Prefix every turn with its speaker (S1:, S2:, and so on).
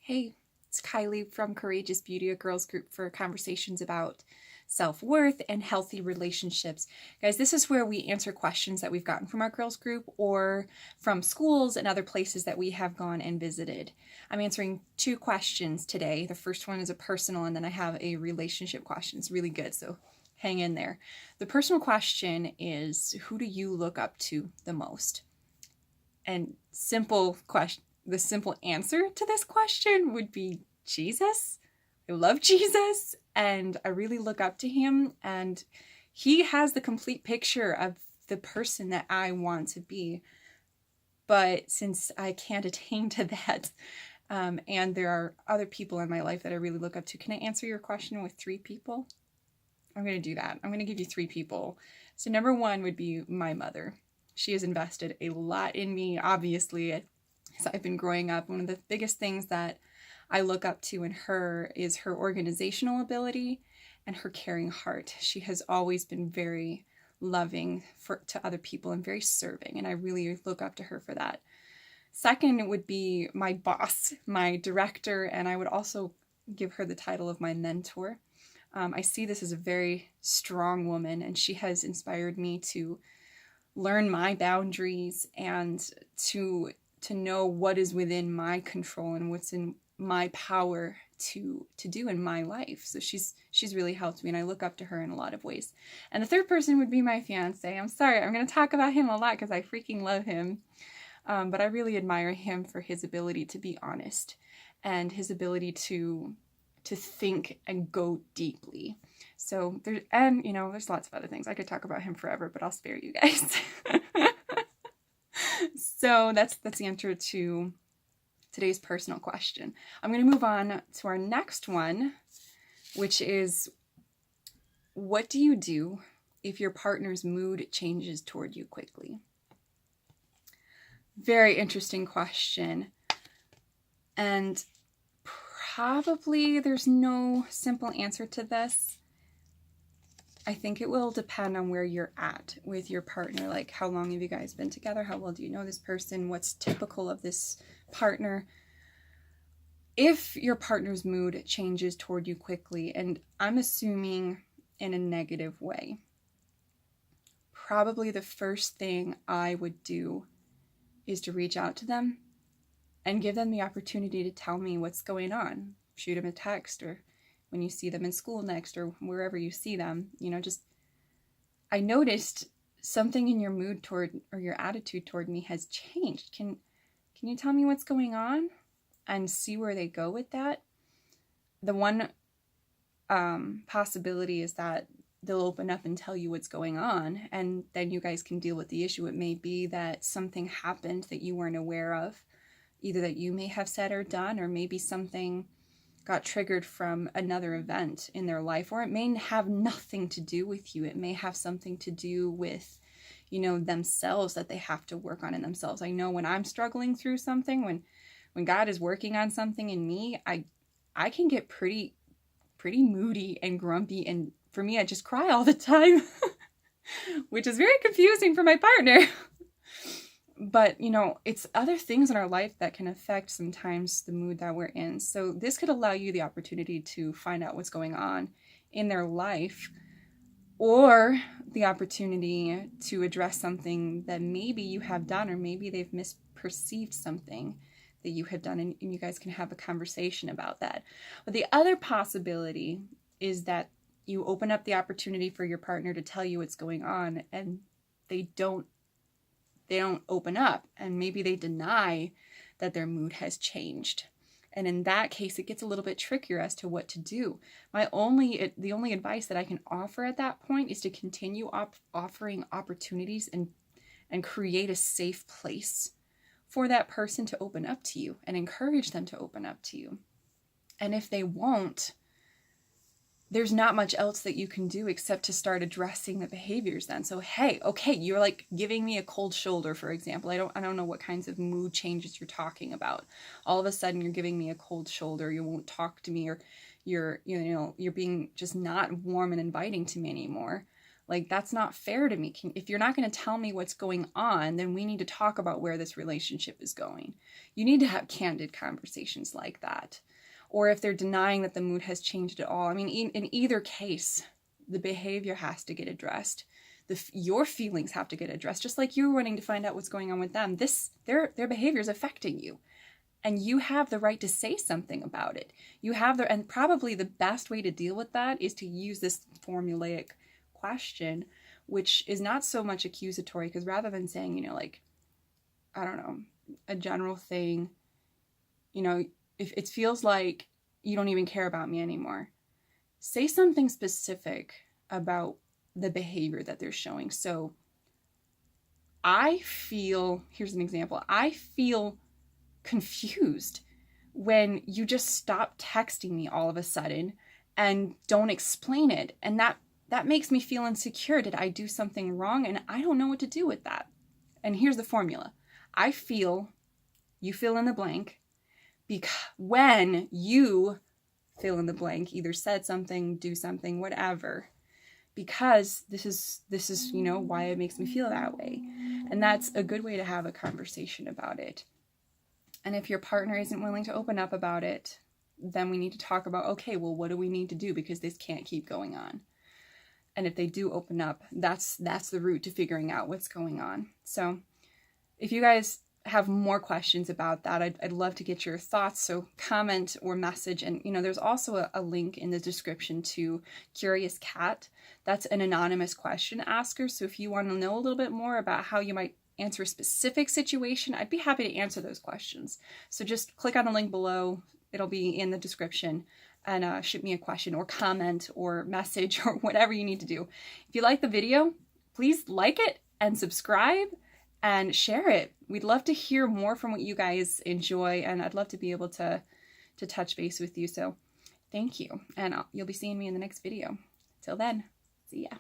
S1: Hey, it's Kylie from Courageous Beauty, a girls group for conversations about self-worth and healthy relationships. Guys, this is where we answer questions that we've gotten from our girls group or from schools and other places that we have gone and visited. I'm answering 2 questions today. The first one is a personal, and then I have a relationship question. It's really good, so hang in there. The personal question is, who do you look up to the most? And the simple answer to this question would be Jesus. I love Jesus and I really look up to him, and he has the complete picture of the person that I want to be. But since I can't attain to that, and there are other people in my life that I really look up to, can I answer your question with 3 people? I'm going to do that. I'm going to give you 3 people. So number 1 would be my mother. She has invested a lot in me, obviously, as I've been growing up. One of the biggest things that I look up to in her is her organizational ability and her caring heart. She has always been very loving to other people and very serving, and I really look up to her for that. Second would be my boss, my director, and I would also give her the title of my mentor. I see this as a very strong woman, and she has inspired me to learn my boundaries and to know what is within my control and what's in my power to do in my life. So she's really helped me, and I look up to her in a lot of ways. And the third person would be my fiance. I'm sorry, I'm going to talk about him a lot because I freaking love him. But I really admire him for his ability to be honest and his ability to think and go deeply. So there's lots of other things. I could talk about him forever, but I'll spare you guys. So that's the answer to today's personal question. I'm going to move on to our next one, which is, what do you do if your partner's mood changes toward you quickly? Very interesting question. And probably there's no simple answer to this. I think it will depend on where you're at with your partner. Like, how long have you guys been together? How well do you know this person? What's typical of this partner? If your partner's mood changes toward you quickly, and I'm assuming in a negative way, probably the first thing I would do is to reach out to them and give them the opportunity to tell me what's going on. Shoot them a text, or when you see them in school next, or wherever you see them, just, I noticed something in your mood toward, or your attitude toward me has changed. Can you tell me what's going on? And see where they go with that. The one possibility is that they'll open up and tell you what's going on, and then you guys can deal with the issue. It may be that something happened that you weren't aware of, either that you may have said or done, or maybe something got triggered from another event in their life, or it may have nothing to do with you. It may have something to do with, themselves, that they have to work on in themselves. I know when I'm struggling through something, when God is working on something in me, I can get pretty moody and grumpy, and for me, I just cry all the time, which is very confusing for my partner. But, it's other things in our life that can affect sometimes the mood that we're in. So this could allow you the opportunity to find out what's going on in their life, or the opportunity to address something that maybe you have done, or maybe they've misperceived something that you have done, and you guys can have a conversation about that. But the other possibility is that you open up the opportunity for your partner to tell you what's going on, and they don't open up, and maybe they deny that their mood has changed. And in that case, it gets a little bit trickier as to what to do. The only advice that I can offer at that point is to continue offering opportunities and create a safe place for that person to open up to you, and encourage them to open up to you. And if they won't, there's not much else that you can do except to start addressing the behaviors then. So, hey, okay, you're like giving me a cold shoulder, for example. I don't know what kinds of mood changes you're talking about. All of a sudden you're giving me a cold shoulder, you won't talk to me, or you're being just not warm and inviting to me anymore. Like, that's not fair to me. If you're not going to tell me what's going on, then we need to talk about where this relationship is going. You need to have candid conversations like that. Or if they're denying that the mood has changed at all. I mean, in either case, the behavior has to get addressed. Your feelings have to get addressed, just like you're wanting to find out what's going on with them. Their behavior is affecting you. And you have the right to say something about it. And probably the best way to deal with that is to use this formulaic question, which is not so much accusatory, because rather than saying, you know, like, I don't know, a general thing, you know, if it feels like you don't even care about me anymore, say something specific about the behavior that they're showing. So here's an example, I feel confused when you just stop texting me all of a sudden and don't explain it. And that makes me feel insecure. Did I do something wrong? And I don't know what to do with that. And here's the formula. I feel, you fill in the blank, because when you fill in the blank, either said something, do something, whatever, because this is, you know, why it makes me feel that way. And that's a good way to have a conversation about it. And if your partner isn't willing to open up about it, then we need to talk about, okay, well, what do we need to do? Because this can't keep going on. And if they do open up, that's the route to figuring out what's going on. So if you guys have more questions about that, I'd love to get your thoughts. So comment or message. And, you know, there's also a link in the description to Curious Cat. That's an anonymous question asker. So if you want to know a little bit more about how you might answer a specific situation, I'd be happy to answer those questions. So just click on the link below. It'll be in the description, and shoot me a question or comment or message or whatever you need to do. If you like the video, please like it and subscribe and share it. We'd love to hear more from what you guys enjoy, and I'd love to be able to touch base with you. So thank you, and you'll be seeing me in the next video. Till then, see ya.